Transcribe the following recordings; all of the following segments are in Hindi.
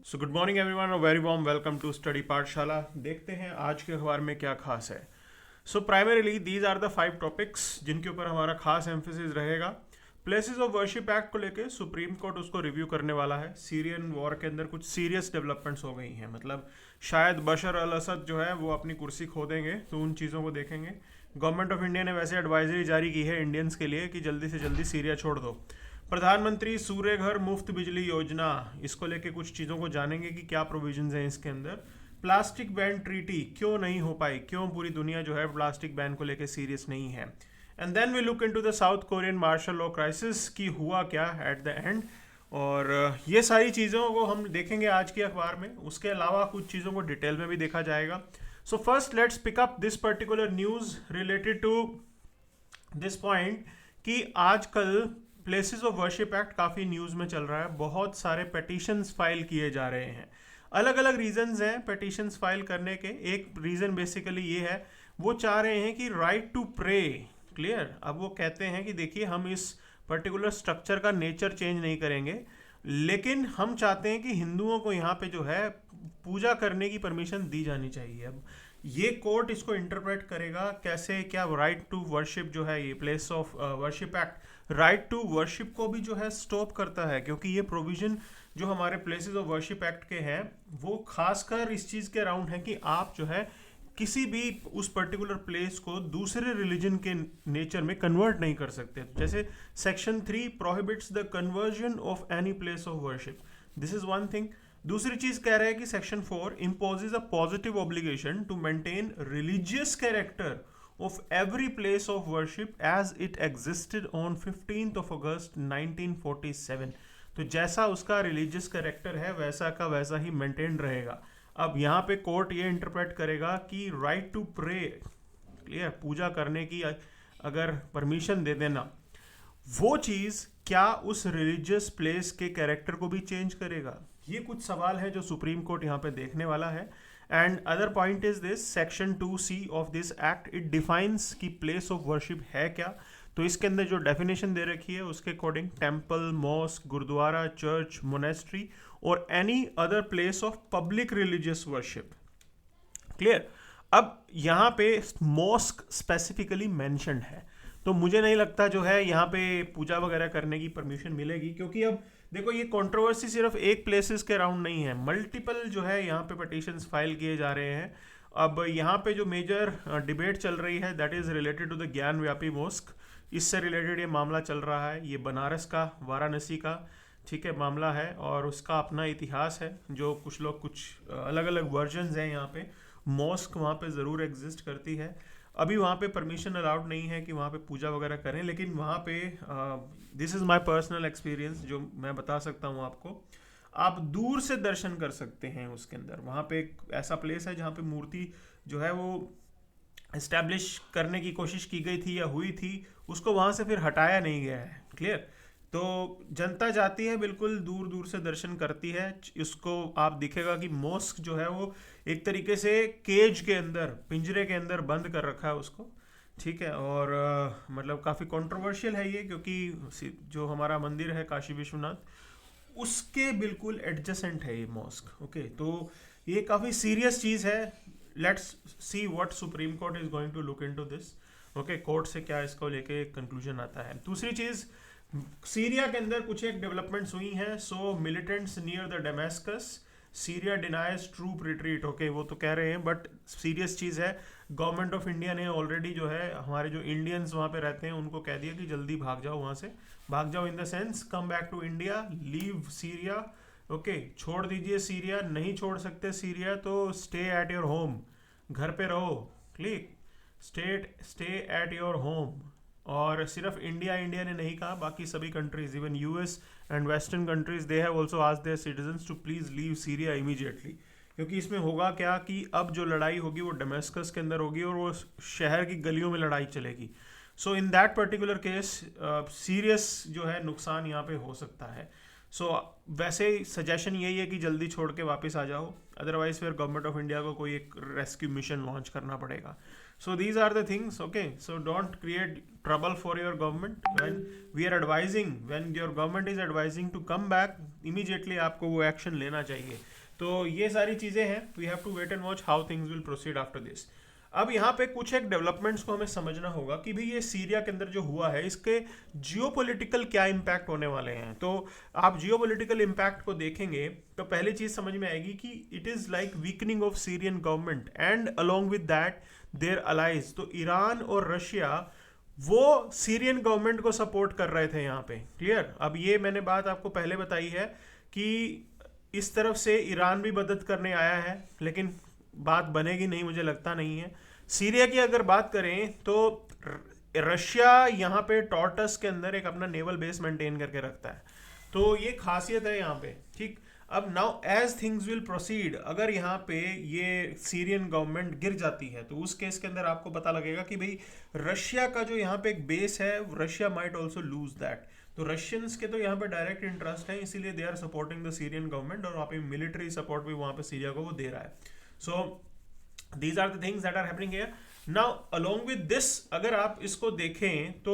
सो गुड मॉर्निंग एवरीवन और very warm welcome to study Pathshala. देखते हैं आज के अखबार में क्या खास है। So primarily these are the 5 topics जिनके ऊपर हमारा खास एम्फेसिस रहेगा। प्लेसेस ऑफ वर्शिप एक्ट को लेके सुप्रीम कोर्ट उसको रिव्यू करने वाला है। सीरियन वॉर के अंदर कुछ सीरियस डेवलपमेंट्स हो गई हैं, मतलब शायद बशर अल असद जो है वो अपनी कुर्सी खो देंगे, तो उन चीज़ों को देखेंगे। गवर्नमेंट ऑफ इंडिया ने वैसे एडवाइजरी जारी की है इंडियंस के लिए कि जल्दी से जल्दी सीरिया छोड़ दो। प्रधानमंत्री सूर्य घर मुफ्त बिजली योजना, इसको लेके कुछ चीज़ों को जानेंगे कि क्या प्रोविजंस हैं इसके अंदर। प्लास्टिक बैन ट्रीटी क्यों नहीं हो पाई, क्यों पूरी दुनिया जो है प्लास्टिक बैन को लेके सीरियस नहीं है। And then we look into the South Korean martial law crisis की हुआ क्या एट द एंड। और ये सारी चीज़ों को हम देखेंगे आज के अखबार में। उसके अलावा कुछ चीज़ों को डिटेल में भी देखा जाएगा। So first let's pick up this particular news related to this point कि आजकल प्लेसेस ऑफ वर्शिप एक्ट काफ़ी न्यूज़ में चल रहा है। बहुत सारे पेटिशंस फाइल किए जा रहे हैं। अलग अलग रीजंस हैं पेटिशंस फाइल करने के। एक रीज़न बेसिकली ये है, वो चाह रहे हैं कि राइट टू प्रे क्लियर। अब वो कहते हैं कि देखिए हम इस पर्टिकुलर स्ट्रक्चर का नेचर चेंज नहीं करेंगे, लेकिन हम चाहते हैं कि हिंदुओं को यहाँ पे जो है पूजा करने की परमिशन दी जानी चाहिए। अब ये कोर्ट इसको इंटरप्रेट करेगा कैसे, क्या राइट टू वर्शिप जो है, ये place of worship act right to worship को भी जो है स्टॉप करता है, क्योंकि ये प्रोविजन जो हमारे प्लेसेस ऑफ वर्शिप एक्ट के हैं वो खासकर इस चीज़ के अराउंड है कि आप जो है किसी भी उस पर्टिकुलर प्लेस को दूसरे रिलीजन के नेचर में कन्वर्ट नहीं कर सकते। जैसे section 3 prohibits the conversion of any place of worship, this is one thing. दूसरी चीज कह रहा है कि section 4 imposes a positive obligation to maintain religious character of every place of worship as it existed on 15th of August 1947। तो जैसा उसका रिलीजियस कैरेक्टर है वैसा का वैसा ही मेंटेन रहेगा। अब यहाँ पे कोर्ट ये इंटरप्रेट करेगा कि राइट टू प्रे क्लियर, पूजा करने की अगर परमिशन दे देना, वो चीज़ क्या उस रिलीजियस प्लेस के कैरेक्टर को भी चेंज करेगा। ये कुछ सवाल है जो सुप्रीम कोर्ट यहाँ पे देखने वाला है। And other point is this, section 2C of this act it defines कि प्लेस ऑफ वर्शिप है क्या। तो इसके अंदर जो डेफिनेशन दे रखी है उसके according temple, mosque, gurdwara, church, monastery और any other place of public religious worship clear. अब यहाँ पे मॉस्क स्पेसिफिकली मेंशन्ड है, तो मुझे नहीं लगता जो है यहाँ पे पूजा वगैरह करने की परमिशन मिलेगी, क्योंकि अब देखो ये कंट्रोवर्सी सिर्फ एक प्लेसेस के अराउंड नहीं है, मल्टीपल जो है यहाँ पे पिटीशंस फाइल किए जा रहे हैं। अब यहाँ पे जो मेजर डिबेट चल रही है that is related to the Gyanvapi mask. इससे रिलेटेड ये मामला चल रहा है। ये बनारस का, वाराणसी का ठीक है मामला है, और उसका अपना इतिहास है जो कुछ लोग कुछ अलग अलग वर्जन्स हैं यहाँ पे। मॉस्क वहाँ पे ज़रूर एग्जिस्ट करती है। अभी वहाँ पे परमिशन अलाउड नहीं है कि वहाँ पे पूजा वगैरह करें, लेकिन वहाँ पे this is my personal experience जो मैं बता सकता हूँ आपको, आप दूर से दर्शन कर सकते हैं उसके अंदर। वहाँ पे एक ऐसा प्लेस है जहाँ पे मूर्ति जो है वो इस्टेब्लिश करने की कोशिश की गई थी या हुई थी, उसको वहाँ से फिर हटाया नहीं गया है क्लियर। तो जनता जाती है, बिल्कुल दूर दूर से दर्शन करती है। इसको आप दिखेगा कि मॉस्क जो है वो एक तरीके से केज के अंदर, पिंजरे के अंदर बंद कर रखा है उसको ठीक है। और मतलब काफ़ी कंट्रोवर्शियल है ये, क्योंकि जो हमारा मंदिर है काशी विश्वनाथ उसके बिल्कुल एडजेसेंट है ये मॉस्क ओके। तो ये काफ़ी सीरियस चीज़ है। Let's see what Supreme Court is going to look into this okay. Court से क्या इसको लेके कंक्लूजन आता है। दूसरी चीज़, सीरिया के अंदर कुछ एक डेवलपमेंट्स हुई हैं। So militants near the Damascus, Syria denies troop retreat okay, वो तो कह रहे हैं बट सीरियस चीज़ है। गवर्नमेंट ऑफ इंडिया ने ऑलरेडी जो है हमारे जो इंडियंस वहाँ पे रहते हैं उनको कह दिया कि जल्दी भाग जाओ वहाँ से। भाग जाओ in the sense come back to India, leave Syria okay. छोड़ दीजिए सीरिया, नहीं छोड़ सकते सीरिया तो स्टे एट योर होम, घर पे रहो click, stay at your home. और सिर्फ इंडिया ने नहीं कहा, बाकी सभी countries even US and western countries they have also asked their citizens to please leave Syria immediately. क्योंकि इसमें होगा क्या कि अब जो लड़ाई होगी वो डमेस्कस के अंदर होगी और वो शहर की गलियों में लड़ाई चलेगी। So in that particular case serious जो है नुकसान यहाँ पे हो सकता है। सो वैसे सजेशन यही है कि जल्दी छोड़ के वापस आ जाओ, अदरवाइज फिर गवर्नमेंट ऑफ इंडिया को कोई एक रेस्क्यू मिशन लॉन्च करना पड़ेगा. So these are the things, okay? So don't create trouble for your government. When your government is advising to come back, immediately आपको वो action लेना चाहिए. तो ये सारी चीज़ें हैं. We have to wait and watch how things will proceed after this. अब यहाँ पे कुछ एक डेवलपमेंट्स को हमें समझना होगा कि भाई ये सीरिया के अंदर जो हुआ है इसके जियोपॉलिटिकल क्या इम्पैक्ट होने वाले हैं. तो आप जियोपॉलिटिकल इम्पैक्ट को देखेंगे तो पहली चीज़ समझ में आएगी कि it is like weakening of Syrian government and along with that their allies. तो ईरान और रशिया वो सीरियन गवर्नमेंट को सपोर्ट कर रहे थे यहाँ पे. क्लियर. अब ये मैंने बात आपको पहले बताई है कि इस तरफ से ईरान भी मदद करने आया है, लेकिन बात बनेगी नहीं, मुझे लगता नहीं है. सीरिया की अगर बात करें तो रशिया यहाँ पे टॉर्टस के अंदर एक अपना नेवल बेस मेंटेन करके रखता है. तो ये खासियत है यहाँ पे. ठीक. अब now as things will proceed, अगर यहाँ पे ये सीरियन गवर्नमेंट गिर जाती है तो उस केस के अंदर आपको पता लगेगा कि भाई रशिया का जो यहाँ पे एक बेस है, Russia might also lose that. तो रशियंस के तो यहाँ पे डायरेक्ट इंटरेस्ट है, इसीलिए they are supporting the Syrian government, और वहाँ पे मिलिट्री सपोर्ट भी वहाँ पे सीरिया को वो दे रहा है. सो these are the things that are happening here. Now along with this, अगर आप इसको देखें तो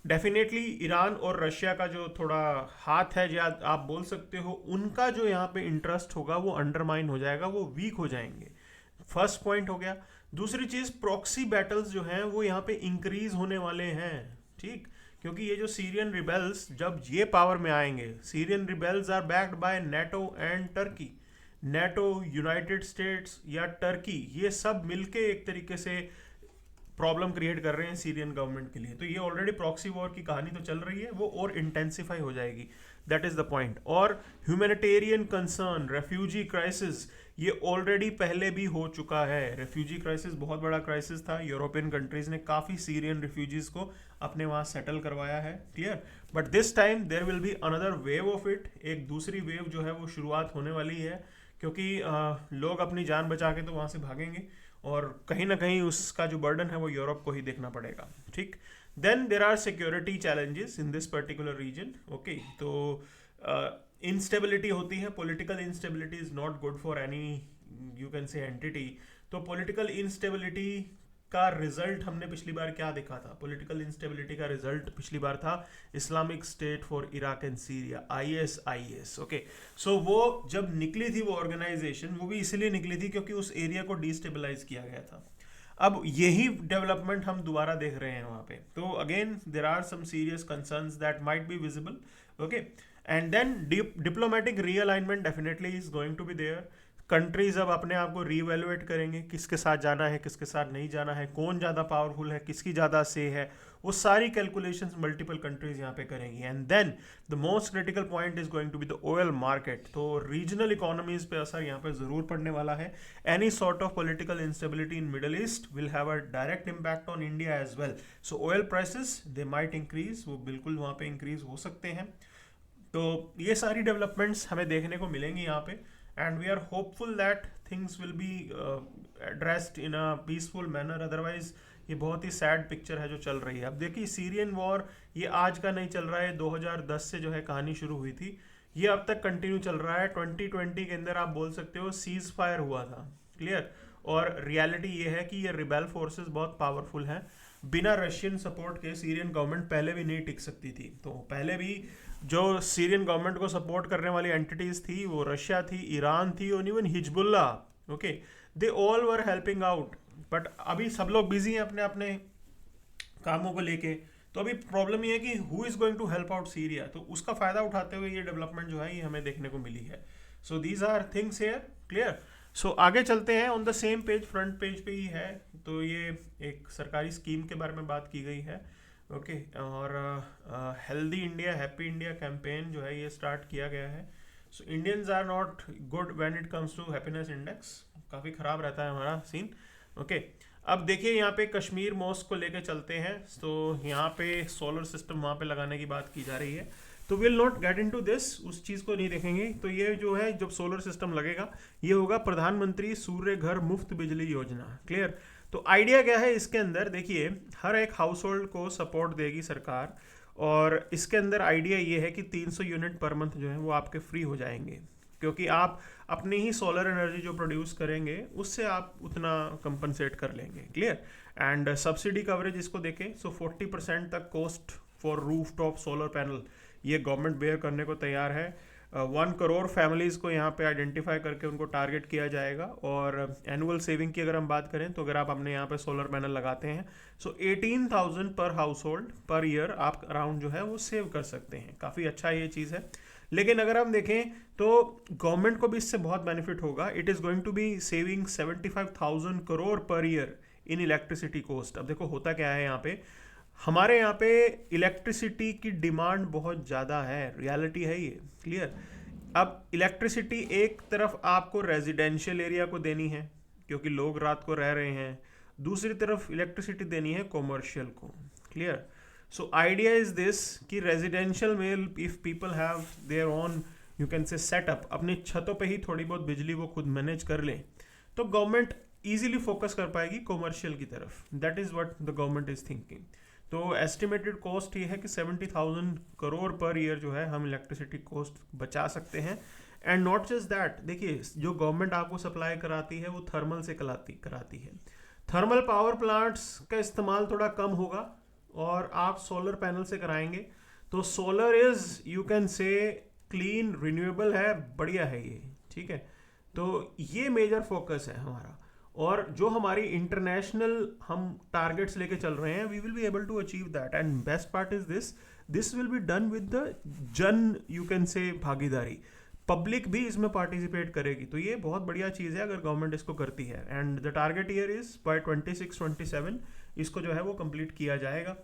डेफिनेटली ईरान और रशिया का जो थोड़ा हाथ है, या आप बोल सकते हो उनका जो यहाँ पे इंटरेस्ट होगा वो अंडरमाइन हो जाएगा, वो वीक हो जाएंगे. फर्स्ट पॉइंट हो गया. दूसरी चीज, प्रॉक्सी बैटल्स जो हैं वो यहाँ पे इंक्रीज होने वाले हैं. ठीक. क्योंकि ये जो सीरियन रिबेल्स जब ये पावर में आएंगे, Syrian rebels are backed by NATO and Turkey. NATO, United States या टर्की, ये सब मिलके एक तरीके से प्रॉब्लम क्रिएट कर रहे हैं सीरियन गवर्नमेंट के लिए. तो ये ऑलरेडी प्रॉक्सी वॉर की कहानी तो चल रही है, वो और इंटेंसिफाई हो जाएगी. That is the point. और ह्यूमैनिटेरियन कंसर्न, रेफ्यूजी क्राइसिस, ये ऑलरेडी पहले भी हो चुका है. रेफ्यूजी क्राइसिस बहुत बड़ा क्राइसिस था. यूरोपियन कंट्रीज ने काफ़ी सीरियन रिफ्यूजीज को अपने वहाँ सेटल करवाया है. Clear. But this time there will be another wave of it. एक दूसरी वेव जो है वो शुरुआत होने वाली है, क्योंकि लोग अपनी जान बचा के तो वहाँ से भागेंगे, और कहीं ना कहीं उसका जो बर्डन है वो यूरोप को ही देखना पड़ेगा. ठीक. Then there are security challenges in this particular region. Okay. तो इंस्टेबिलिटी होती है. Political instability is not good for any, you can say, entity. तो पॉलिटिकल इंस्टेबिलिटी का रिजल्ट हमने पिछली बार क्या देखा था? पॉलिटिकल इंस्टेबिलिटी का रिजल्ट पिछली बार था Islamic State for Iraq and Syria, ISIS. Okay. So वो जब निकली थी वो ऑर्गेनाइजेशन, वो भी इसलिए निकली थी क्योंकि उस एरिया को डिस्टेबलाइज किया गया था. अब यही डेवलपमेंट हम दोबारा देख रहे हैं वहाँ पे. तो again there are some serious concerns that might be visible. Okay. And then diplomatic realignment definitely is going to be there. Countries अब अपने आप को रीवैल्यूएट करेंगे, किसके साथ जाना है, किसके साथ नहीं जाना है, कौन ज़्यादा पावरफुल है, किसकी ज़्यादा से है, वो सारी कैलकुलेशंस मल्टीपल कंट्रीज यहाँ पे करेंगी. And then the most critical point is going to be the oil market. तो रीजनल इकोनॉमीज पे असर यहाँ पे ज़रूर पड़ने वाला है. Any sort of political instability in Middle East will have a direct impact on India as well. So oil prices they might increase, वो बिल्कुल वहाँ पे इंक्रीज हो सकते हैं. तो ये सारी डेवलपमेंट्स हमें देखने को मिलेंगी यहाँ पे. And we are hopeful that things will be addressed in a peaceful manner. Otherwise ये बहुत ही सैड पिक्चर है जो चल रही है. अब देखिए सीरियन वॉर ये आज का नहीं चल रहा है, 2010 से जो है कहानी शुरू हुई थी, ये अब तक कंटिन्यू चल रहा है. 2020 के अंदर आप बोल सकते हो सीज फायर हुआ था. क्लियर. और रियलिटी ये है कि ये रिबेल फोर्सेस बहुत पावरफुल हैं. बिना रशियन सपोर्ट के सीरियन गवर्नमेंट पहले भी नहीं टिक सकती थी. तो पहले भी जो सीरियन गवर्नमेंट को सपोर्ट करने वाली एंटिटीज थी वो रशिया थी, ईरान थी, और even Hezbollah. Okay. They all were helping out. But अभी सब लोग बिजी हैं अपने अपने कामों को लेके. तो अभी प्रॉब्लम ये है कि who is going to help out Syria. तो उसका फायदा उठाते हुए ये डेवलपमेंट जो है ये हमें देखने को मिली है. So these are things here. Clear. So आगे चलते हैं. On the same page, front page पे ही है. तो ये एक सरकारी स्कीम के बारे में बात की गई है. ओके. और healthy India, happy India campaign जो है ये स्टार्ट किया गया है. So Indians are not good when it comes to happiness index. काफ़ी ख़राब रहता है हमारा सीन. ओके. अब देखिए यहाँ पे कश्मीर मॉस्क को लेके चलते हैं. तो यहाँ पे सोलर सिस्टम वहाँ पे लगाने की बात की जा रही है. तो will not get into this, उस चीज़ को नहीं देखेंगे. तो ये जो है जब सोलर सिस्टम लगेगा ये होगा प्रधानमंत्री सूर्य घर मुफ्त बिजली योजना. क्लियर. तो आइडिया क्या है इसके अंदर? देखिए हर एक हाउस होल्ड को सपोर्ट देगी सरकार, और इसके अंदर आइडिया ये है कि 300 यूनिट पर मंथ जो है वो आपके फ्री हो जाएंगे, क्योंकि आप अपनी ही सोलर एनर्जी जो प्रोड्यूस करेंगे उससे आप उतना कंपनसेट कर लेंगे। क्लियर। एंड सब्सिडी कवरेज इसको देखें, सो 40% तक cost for roof top solar panel ये गवर्नमेंट बेयर करने को तैयार है। 1 करोड़ फैमिलीज़ को यहाँ पे आइडेंटिफाई करके उनको टारगेट किया जाएगा। और एनुअल सेविंग की अगर हम बात करें तो अगर आप अपने यहाँ पे सोलर पैनल लगाते हैं सो 18,000 पर हाउस होल्ड पर ईयर आप अराउंड जो है वो सेव कर सकते हैं। काफ़ी अच्छा ये चीज़ है। लेकिन अगर हम देखें तो गवर्नमेंट को भी इससे बहुत बेनिफिट होगा। It is going to be saving 75,000 crore per year in electricity cost. अब देखो होता क्या है यहाँ पे, हमारे यहाँ पे इलेक्ट्रिसिटी की डिमांड बहुत ज़्यादा है, रियलिटी है ये। क्लियर। अब इलेक्ट्रिसिटी एक तरफ आपको रेजिडेंशियल एरिया को देनी है क्योंकि लोग रात को रह रहे हैं, दूसरी तरफ इलेक्ट्रिसिटी देनी है कॉमर्शियल को। Clear. So idea is this कि रेजिडेंशियल में if people have their own you can से सेटअप, अपनी छतों पे ही थोड़ी बहुत बिजली वो खुद मैनेज कर लें, तो गवर्नमेंट इजीली फोकस कर पाएगी कॉमर्शियल की तरफ। That is what the government is thinking. तो एस्टिमेटेड कॉस्ट ये है कि 70,000 करोड़ पर ईयर जो है हम इलेक्ट्रिसिटी कॉस्ट बचा सकते हैं। एंड नॉट जस्ट दैट, देखिए जो गवर्नमेंट आपको सप्लाई कराती है वो थर्मल से कराती है। थर्मल पावर प्लांट्स का इस्तेमाल थोड़ा कम होगा और आप सोलर पैनल से कराएंगे तो सोलर इज यू कैन से क्लीन, रिन्यूएबल है, बढ़िया है ये। ठीक है। तो ये मेजर फोकस है हमारा। और जो हमारी इंटरनेशनल हम टारगेट्स लेके चल रहे हैं, we will be able to achieve that. And best part is this will be done with the Jan you can say Bhagidari, public भी इसमें पार्टिसिपेट करेगी। तो ये बहुत बढ़िया चीज़ है अगर गवर्नमेंट इसको करती है। And the target year is by 26-27 इसको जो है वो कंप्लीट किया जाएगा।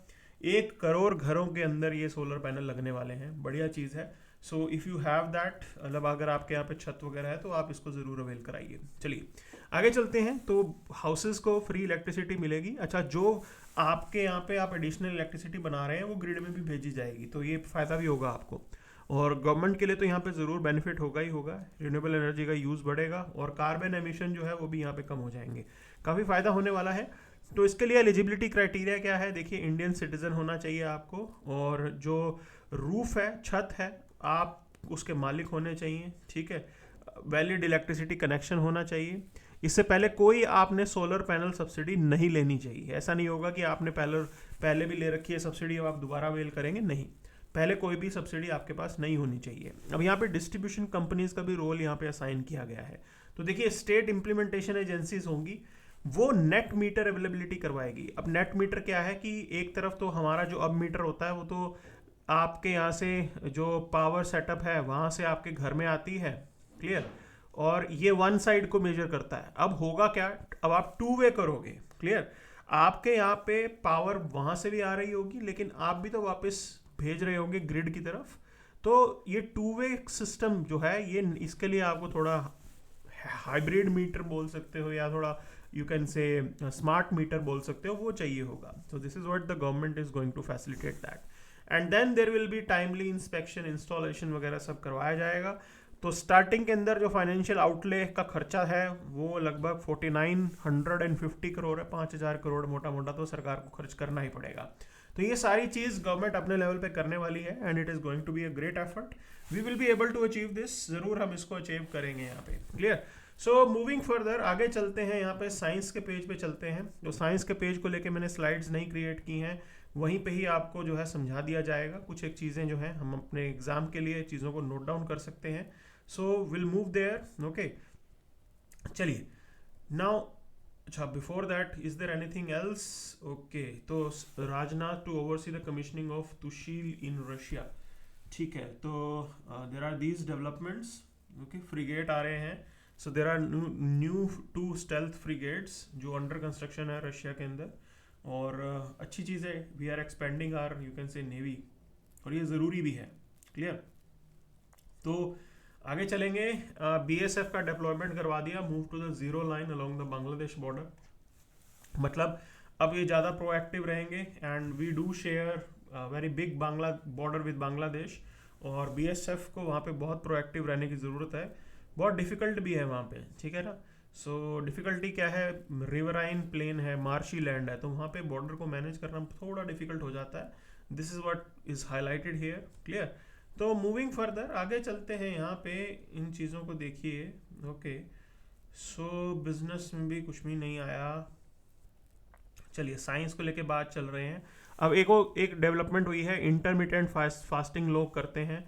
1 करोड़ घरों के अंदर ये सोलर पैनल लगने वाले हैं, बढ़िया चीज़ है। So if you have that, मतलब अगर आपके यहाँ पे छत वगैरह है तो आप इसको ज़रूर अवेल कराइए। चलिए आगे चलते हैं। तो हाउसेस को फ्री इलेक्ट्रिसिटी मिलेगी। अच्छा, जो आपके यहाँ पे आप एडिशनल इलेक्ट्रिसिटी बना रहे हैं वो ग्रिड में भी भेजी जाएगी, तो ये फ़ायदा भी होगा आपको। और गवर्नमेंट के लिए तो यहाँ पे ज़रूर बेनिफिट होगा ही होगा, रिन्यूएबल एनर्जी का यूज़ बढ़ेगा और कार्बन एमिशन जो है वो भी यहाँ पे कम हो जाएंगे, काफ़ी फ़ायदा होने वाला है। तो इसके लिए एलिजिबिलिटी क्राइटेरिया क्या है, देखिए इंडियन सिटीज़न होना चाहिए आपको, और जो रूफ है, छत है, आप उसके मालिक होने चाहिए। ठीक है। वैलिड इलेक्ट्रिसिटी कनेक्शन होना चाहिए। इससे पहले कोई आपने सोलर पैनल सब्सिडी नहीं लेनी चाहिए। ऐसा नहीं होगा कि आपने पहले भी ले रखी है सब्सिडी, अब आप दोबारा अवेल करेंगे, नहीं, पहले कोई भी सब्सिडी आपके पास नहीं होनी चाहिए। अब यहाँ पे डिस्ट्रीब्यूशन कंपनीज का भी रोल यहाँ पे असाइन किया गया है। तो देखिए स्टेट इंप्लीमेंटेशन एजेंसीज होंगी, वो नेट मीटर अवेलेबिलिटी करवाएगी। अब नेट मीटर क्या है कि एक तरफ तो हमारा जो अब मीटर होता है वो तो आपके यहाँ से जो पावर सेटअप है वहाँ से आपके घर में आती है। क्लियर। और ये वन साइड को मेजर करता है। अब होगा क्या, अब आप 2 वे करोगे। क्लियर। आपके यहाँ पे पावर वहाँ से भी आ रही होगी लेकिन आप भी तो वापस भेज रहे होंगे ग्रिड की तरफ। तो ये 2 वे सिस्टम जो है ये, इसके लिए आपको थोड़ा हाइब्रिड मीटर बोल सकते हो या थोड़ा you can say smart meter बोल सकते हो, वो चाहिए होगा। So this is what the government is going to facilitate that. And then there will be timely inspection, installation वगैरह सब करवाया जाएगा। तो स्टार्टिंग के अंदर जो फाइनेंशियल आउटले का खर्चा है वो लगभग 4950 करोड़ है, 5,000 करोड़ मोटा मोटा तो सरकार को खर्च करना ही पड़ेगा। तो ये सारी चीज़ गवर्नमेंट अपने लेवल पे करने वाली है and it is going to be a great effort. We will be able to achieve this, ज़रूर हम इसको अचीव करेंगे यहाँ पे। क्लियर। सो मूविंग फर्दर, आगे चलते हैं। यहाँ पे साइंस के पेज पे चलते हैं। तो साइंस के पेज को लेके मैंने स्लाइड्स नहीं क्रिएट की हैं, वहीं पे ही आपको जो है समझा दिया जाएगा। कुछ एक चीज़ें जो हैं हम अपने एग्जाम के लिए चीज़ों को नोट डाउन कर सकते हैं। So will move there. Okay, चलिए नाउ, अच्छा before that is there anything else? Okay, तो Rajnath to oversee the commissioning of Tushil in Russia. ठीक है, तो there are these developments. Okay, frigate आ रहे हैं। So there are new 2 stealth frigates जो अंडर कंस्ट्रक्शन है रशिया के अंदर, और अच्छी चीज़ है। We are expanding or you can say navy, और ये ज़रूरी भी है। क्लियर। तो आगे चलेंगे। BSF का डिप्लॉयमेंट करवा दिया, move to the zero line along the Bangladesh border. मतलब अब ये ज़्यादा प्रोएक्टिव रहेंगे and we do share very big Bangla border with Bangladesh, और BSF को वहाँ पे बहुत प्रोएक्टिव रहने की ज़रूरत है। बहुत डिफ़िकल्ट भी है वहाँ पे, ठीक है ना। सो डिफ़िकल्टी क्या है, रिवराइन प्लेन है, मार्शी लैंड है, तो वहाँ पे बॉर्डर को मैनेज करना थोड़ा डिफ़िकल्ट हो जाता है। This is what is highlighted here, clear. तो मूविंग फर्दर आगे चलते हैं, यहाँ पे इन चीज़ों को देखिए। ओके, सो बिजनेस में भी कुछ भी नहीं आया, चलिए साइंस को लेके बात चल रहे हैं। अब एक डेवलपमेंट हुई है, इंटरमीडिएट फास्टिंग लोग करते हैं,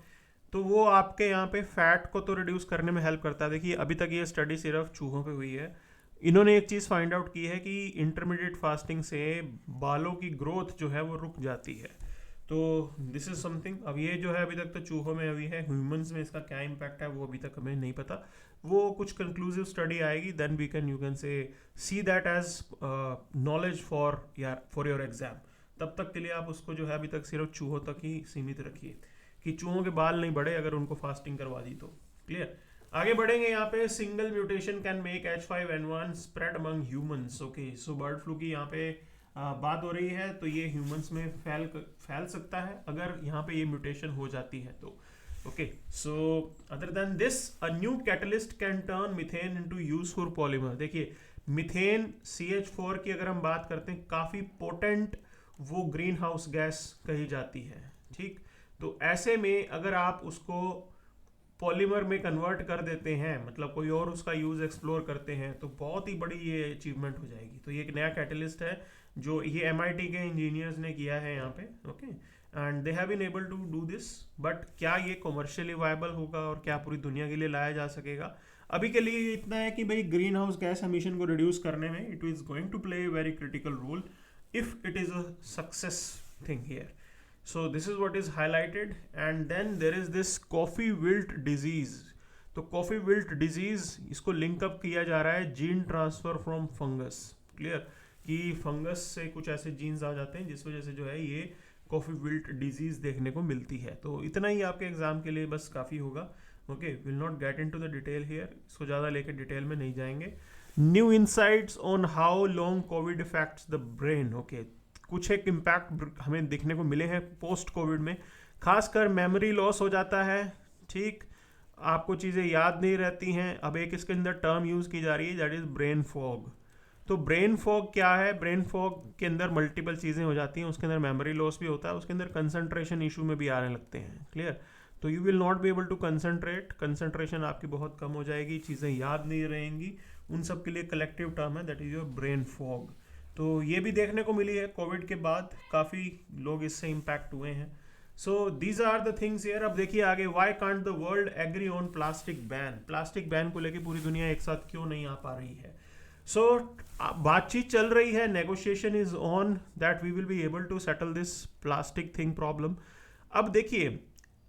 तो वो आपके यहाँ पे फैट को तो रिड्यूस करने में हेल्प करता है। देखिए अभी तक ये स्टडी सिर्फ चूहों पे हुई है, इन्होंने एक चीज़ फाइंड आउट की है कि इंटरमीडिएट फास्टिंग से बालों की ग्रोथ जो है वो रुक जाती है। तो दिस इज समथिंग। अब ये जो है अभी तक तो चूहों में अभी है, ह्यूमंस में इसका क्या इम्पैक्ट है वो अभी तक हमें नहीं पता। वो कुछ कंक्लूसिव स्टडी आएगी, then we can you can say see that as knowledge for your exam. तब तक के लिए आप उसको जो है अभी तक सिर्फ चूहों तक ही सीमित रखिए कि चूहों के बाल नहीं बढ़े अगर उनको फास्टिंग करवा दी तो, क्लियर। आगे बढ़ेंगे यहाँ पे, single mutation can make H5N1 spread among humans. Okay, so bird flu की यहाँ पे बात हो रही है, तो ये ह्यूमंस में फैल सकता है अगर यहाँ पे ये म्यूटेशन हो जाती है तो। Okay, so other than this a new catalyst can turn methane into useful polymer. देखिए मीथेन CH4 की अगर हम बात करते हैं, काफ़ी पोटेंट वो ग्रीन हाउस गैस कही जाती है, ठीक। तो ऐसे में अगर आप उसको पॉलीमर में कन्वर्ट कर देते हैं, मतलब कोई और उसका यूज एक्सप्लोर करते हैं, तो बहुत ही बड़ी ये अचीवमेंट हो जाएगी। तो ये एक नया कैटलिस्ट है जो ये MIT के इंजीनियर्स ने किया है यहाँ पे। Okay, and they have been able to do this, but क्या ये कॉमर्शियली वायबल होगा और क्या पूरी दुनिया के लिए लाया जा सकेगा, अभी के लिए इतना है कि भाई ग्रीन हाउस गैस एमिशन को रिड्यूस करने में it is going to play very critical role if it is a success thing here. So this is what is highlighted, and then there is this coffee wilt disease. तो coffee wilt disease इसको लिंक अप किया जा रहा है gene transfer from fungus, clear, कि फंगस से कुछ ऐसे जीन्स आ जाते हैं जिस वजह से जो है ये कॉफी विल्ट डिजीज देखने को मिलती है। तो इतना ही आपके एग्जाम के लिए बस काफ़ी होगा। Okay, will not get into the detail here, इसको ज़्यादा लेकर डिटेल में नहीं जाएंगे। New insights on how long Covid effects the brain. Okay, कुछ एक इम्पैक्ट हमें देखने को मिले हैं पोस्ट कोविड में, खासकर मेमोरी लॉस हो जाता है, ठीक, आपको चीज़ें याद नहीं रहती हैं। अब एक इसके अंदर टर्म यूज़ की जा रही है दैट इज़ ब्रेन फॉग। तो ब्रेन फॉग क्या है? ब्रेन फॉग के अंदर मल्टीपल चीज़ें हो जाती हैं, उसके अंदर मेमोरी लॉस भी होता है, उसके अंदर कंसंट्रेशन इशू में भी आने लगते हैं, क्लियर। तो you will not be able to concentrate, concentration आपकी बहुत कम हो जाएगी, चीज़ें याद नहीं रहेंगी, उन सब के लिए कलेक्टिव टर्म है that is your brain fog. तो ये भी देखने को मिली है कोविड के बाद, काफ़ी लोग इससे इम्पैक्ट हुए हैं। So these are the things here. अब देखिए आगे, why can't the world agree on plastic ban. Plastic ban को लेके पूरी दुनिया एक साथ क्यों नहीं आ पा रही है? सो बातचीत चल रही है, negotiation is on that we will be able to settle this plastic thing problem. अब देखिए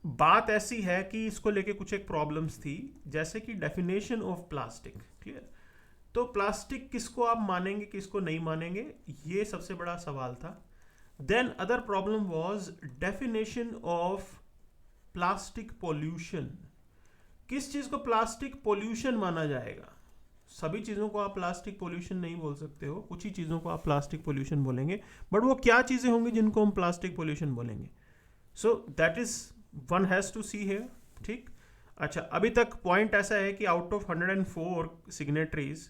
बात ऐसी है कि इसको लेके कुछ एक प्रॉब्लम्स थी, जैसे कि डेफिनेशन ऑफ प्लास्टिक, क्लियर। तो प्लास्टिक किसको आप मानेंगे, किसको नहीं मानेंगे, ये सबसे बड़ा सवाल था। Then other problem was definition of plastic pollution. किस चीज को प्लास्टिक पोल्यूशन माना जाएगा? सभी चीजों को आप प्लास्टिक पोल्यूशन नहीं बोल सकते हो, कुछ ही चीजों को आप प्लास्टिक पोल्यूशन बोलेंगे, बट वो क्या चीजें होंगी जिनको हम प्लास्टिक पोल्यूशन बोलेंगे? So that is one has to see here, ठीक। अच्छा, अभी तक पॉइंट ऐसा है कि out of 104 signatories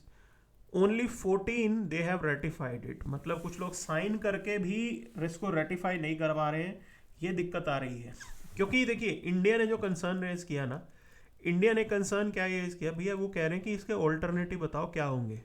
only 14 they have ratified it, मतलब कुछ लोग साइन करके भी इसको रेटिफाई नहीं करवा रहे हैं, ये दिक्कत आ रही है। क्योंकि देखिए इंडिया ने जो कंसर्न रेज किया ना, इंडिया ने कंसर्न क्या रेज किया भैया, वो कह रहे हैं कि इसके ऑल्टरनेटिव बताओ क्या होंगे।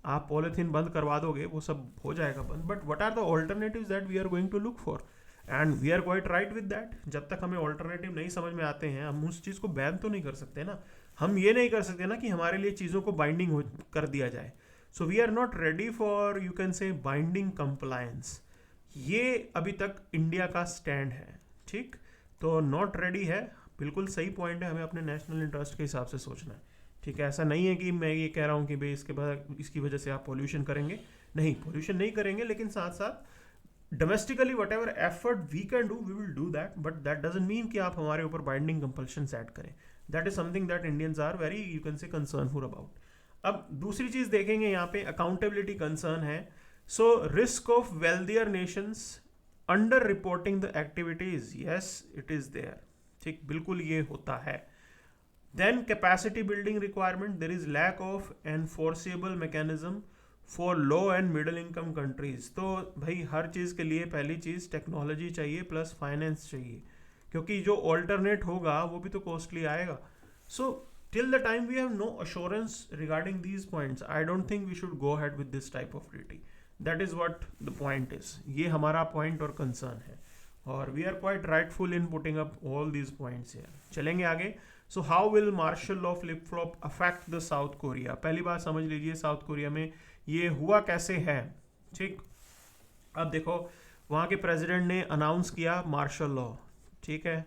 आप पॉलिथीन बंद करवा दोगे वो सब हो जाएगा बंद, but what are the alternatives that we are going to look for, and we are quite right with that. जब तक हमें ऑल्टरनेटिव नहीं समझ में आते हैं, हम उस चीज़ को बैन तो नहीं कर सकते ना। हम ये नहीं कर सकते ना कि हमारे लिए चीज़ों को बाइंडिंग कर दिया जाए। So we are not ready for, you can say, binding compliance. ये अभी तक इंडिया का स्टैंड है, ठीक। तो नॉट रेडी है, बिल्कुल सही पॉइंट है, हमें अपने नेशनल इंटरेस्ट के हिसाब से सोचना है, ठीक है। ऐसा नहीं है कि मैं ये कह रहा हूँ कि भाई इसके बाद इसकी वजह से आप पॉल्यूशन करेंगे, नहीं, पॉल्यूशन नहीं करेंगे, लेकिन साथ साथ domestically whatever effort we can do we will do that, but that doesn't mean कि आप हमारे ऊपर बाइंडिंग कंपल्शन सेट करें। That is something that Indians are very, you can say, concernful about. अब दूसरी चीज देखेंगे यहाँ पे, अकाउंटेबिलिटी कंसर्न है। So risk of wealthier nations under reporting the activities, yes it is there, ठीक, बिल्कुल ये होता है। Then capacity building requirement, there is lack of enforceable mechanism for low and middle income countries. तो भाई हर चीज़ के लिए पहली चीज़ टेक्नोलॉजी चाहिए प्लस फाइनेंस चाहिए, क्योंकि जो ऑल्टरनेट होगा वो भी तो कॉस्टली आएगा। So till the time we have no assurance regarding these points, I don't think we should go ahead with this type of treaty. That is what the point is, ये हमारा पॉइंट और कंसर्न है, और we are quite rightful in putting up all these points here. चलेंगे आगे। So how will martial law flip flop affect the South Korea? पहली बात समझ लीजिए, साउथ कोरिया में ये हुआ कैसे है। ठीक, अब देखो वहाँ के प्रेसिडेंट ने अनाउंस किया मार्शल लॉ, ठीक है,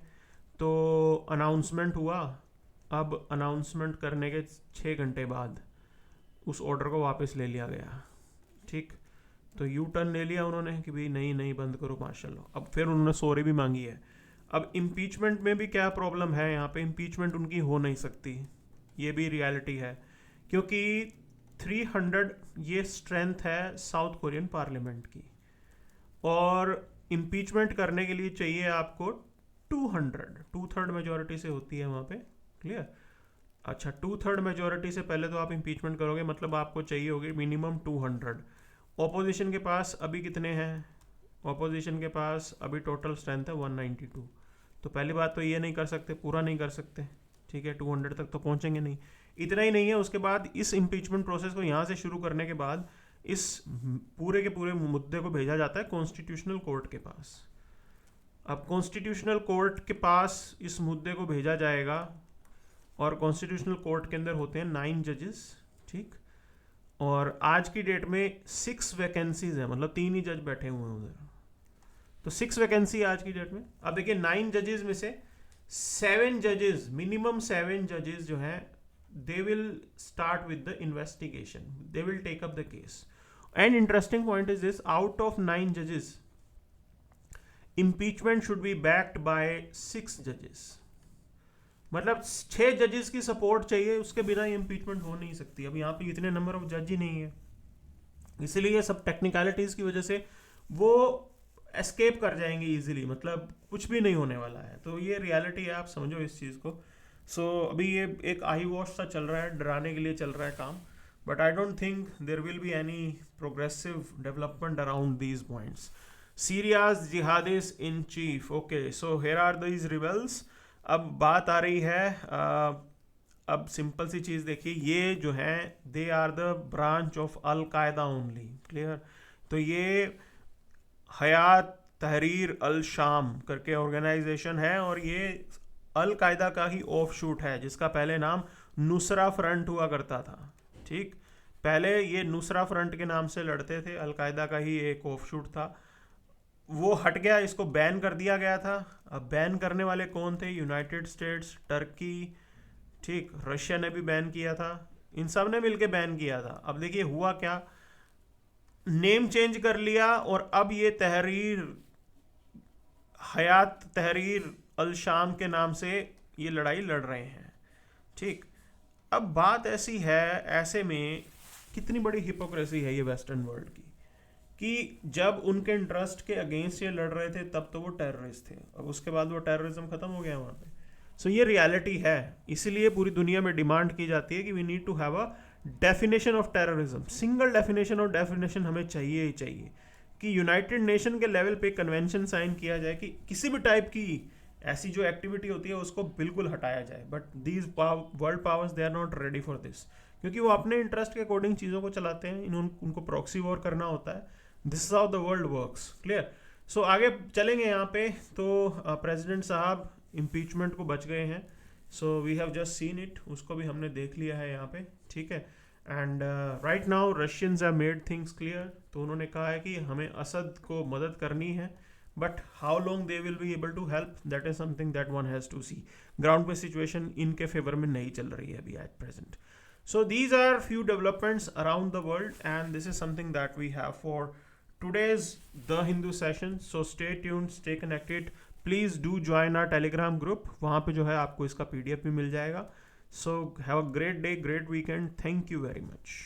तो अनाउंसमेंट हुआ। अब अनाउंसमेंट करने के 6 घंटे बाद उस ऑर्डर को वापस ले लिया गया। ठीक, तो यू टर्न ले लिया उन्होंने कि भाई नहीं नहीं बंद करो मार्शल लॉ। अब फिर उन्होंने सॉरी भी मांगी है। अब इम्पीचमेंट में भी क्या प्रॉब्लम है, यहाँ पे इम्पीचमेंट उनकी हो नहीं सकती, ये भी रियलिटी है, क्योंकि 300 ये स्ट्रेंथ है साउथ कोरियन पार्लियामेंट की, और इम्पीचमेंट करने के लिए चाहिए आपको 200, 2/3 मेजोरिटी से होती है वहाँ पे। क्लियर? अच्छा, 2/3 मेजोरिटी से पहले तो आप इम्पीचमेंट करोगे, मतलब आपको चाहिए होगी मिनिमम 200। ऑपोजिशन के पास अभी कितने हैं? ऑपोजिशन के पास अभी टोटल स्ट्रेंथ है 192। तो पहली बात तो ये नहीं कर सकते, पूरा नहीं कर सकते, ठीक है, 200 तक तो पहुंचेंगे नहीं। इतना ही नहीं है, उसके बाद इस इम्पीचमेंट प्रोसेस को यहाँ से शुरू करने के बाद इस पूरे के पूरे मुद्दे को भेजा जाता है कॉन्स्टिट्यूशनल कोर्ट के पास। अब कॉन्स्टिट्यूशनल कोर्ट के पास इस मुद्दे को भेजा जाएगा, और कॉन्स्टिट्यूशनल कोर्ट के अंदर होते हैं 9 जजेस। ठीक, और आज की डेट में 6 वैकेंसीज हैं, मतलब 3 ही जज बैठे हुए हैं उधर, तो 6 वैकेंसी आज की डेट में। अब देखिए 9 जजेस में से 7 जजेस, मिनिमम 7 जजेस जो हैं, they will start with the investigation, they will take up the case. And interesting point is this, out of 9 judges, impeachment should be backed by 6 judges, मतलब 6 जजेस की सपोर्ट चाहिए, उसके बिना इम्पीचमेंट हो नहीं सकती। अब यहाँ पे इतने नंबर ऑफ जज ही नहीं है, इसलिए सब टेक्निकलिटीज की वजह से वो एस्केप कर जाएंगे इजीली, मतलब कुछ भी नहीं होने वाला है। तो ये रियलिटी है, आप समझो इस चीज़ को। सो अभी ये एक आई वॉश सा चल रहा है, डराने के लिए चल रहा है काम, but I don't think there will be any progressive development around these points. Syria's jihadis in chief, okay, so here are these rebels. अब बात आ रही है, अब सिंपल सी चीज़ देखिए, ये जो हैं they are the branch of al Qaeda only. Clear? तो ये हयात तहरीर अल शाम करके ऑर्गेनाइजेशन है, और ये अल कायदा का ही ऑफ शूट है, जिसका पहले नाम नुसरा फ्रंट हुआ करता था। ठीक, पहले ये नुसरा फ्रंट के नाम से लड़ते थे, अल कायदा का ही एक ऑफ शूट था, वो हट गया, इसको बैन कर दिया गया था। अब बैन करने वाले कौन थे? यूनाइटेड स्टेट्स, टर्की, ठीक, रशिया ने भी बैन किया था, इन सब ने मिलकर बैन किया था। अब देखिए हुआ क्या, नेम चेंज कर लिया, और अब ये तहरीर हयात तहरीर अल शाम के नाम से ये लड़ाई लड़ रहे हैं। ठीक, अब बात ऐसी है, ऐसे में कितनी बड़ी हिपोक्रेसी है ये वेस्टर्न वर्ल्ड की, कि जब उनके इंटरेस्ट के अगेंस्ट ये लड़ रहे थे तब तो वो टेररिस्ट थे, अब उसके बाद वो टेररिज्म खत्म हो गया वहाँ पे। सो ये रियलिटी है, इसीलिए पूरी दुनिया में डिमांड की जाती है कि we need to have a definition of terrorism, single definition और डेफिनेशन हमें चाहिए ही चाहिए, कि यूनाइटेड नेशन के लेवल पे कन्वेंशन साइन किया जाए कि किसी भी टाइप की ऐसी जो एक्टिविटी होती है उसको बिल्कुल हटाया जाए। But these world powers they are not ready for this, क्योंकि वो अपने इंटरेस्ट के अकॉर्डिंग चीज़ों को चलाते हैं, उनको प्रॉक्सी वॉर करना होता है। This is how the world works. Clear? So आगे चलेंगे यहाँ पे, तो प्रेसिडेंट साहब इम्पीचमेंट को बच गए हैं, so we have just seen it, उसको भी हमने देख लिया है यहाँ पे। ठीक है, and right now Russians have made things clear, तो उन्होंने कहा है कि हमें असद को मदद करनी है, but how long they will be able to help, that is something that one has to see. Ground पे सिचुएशन इनके फेवर में नहीं चल रही है अभी at present. So these are few developments around the world, and this is something that we have for today's The Hindu session. So stay tuned, stay connected. Please do join our Telegram group. वहाँ पे जो है आपको इसका PDF भी मिल जाएगा. So have a great day, great weekend. Thank you very much.